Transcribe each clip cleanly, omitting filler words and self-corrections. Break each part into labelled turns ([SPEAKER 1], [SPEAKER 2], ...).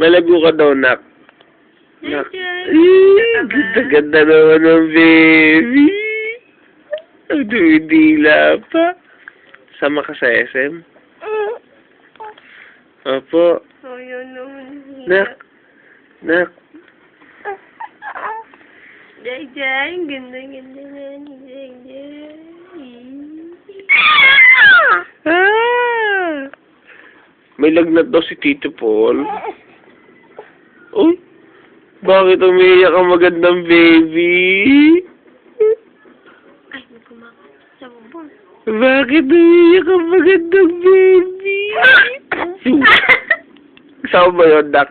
[SPEAKER 1] Malago ka daw, nak. Nak. Ganda-ganda naman ng baby. Ang dumidila pa. Sama ka sa SM? Opo.
[SPEAKER 2] Oh, yun naman.
[SPEAKER 1] Nak. Nak.
[SPEAKER 2] Jai, Jai. Ganda-ganda na ni Jai, Jai.
[SPEAKER 1] Ah! May lagnat daw si Tito Paul. Uy! Bakit umiiyak ang magandang baby?
[SPEAKER 2] Ay, may kumakas sa bubong.
[SPEAKER 1] Bakit umiiyak ang magandang baby? Kasama ba yun, Dak?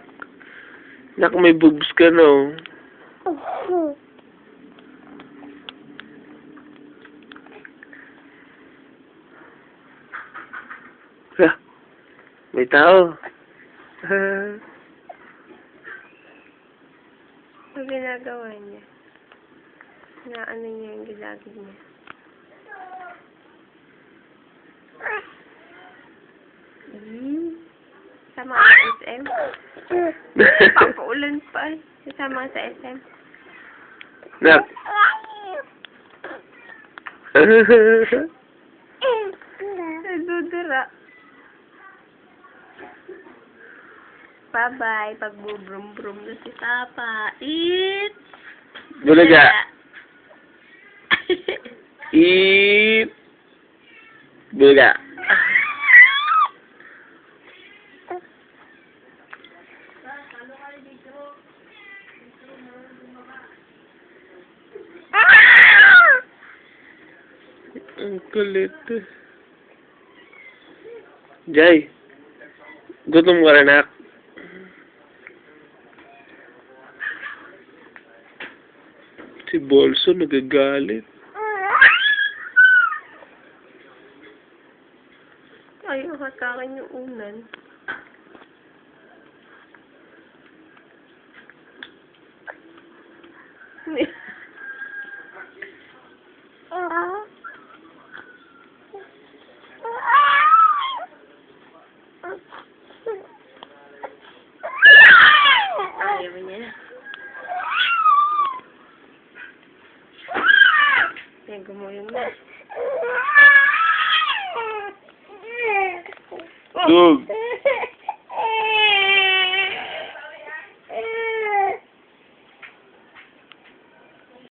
[SPEAKER 1] Nak, may boobs ka, no? Ah, may tao.
[SPEAKER 2] Ano ginagawa niya? Ano niya yung gilagid niya? Sama ka sa SM? Papaulan pa eh. Sasama ka sa SM?
[SPEAKER 1] Nak.
[SPEAKER 2] Nadudura. Bye-bye. Pag-brum-brum na si Papa. Eat!
[SPEAKER 1] Bulaga. Eat. Bulaga. Ang kulit. Jai, gutom ka na, nak. Si Bolso nagagalit.
[SPEAKER 2] Ayaw hatakan yung unan. Ayaw niya. Yan, gumulong na.
[SPEAKER 1] Dug.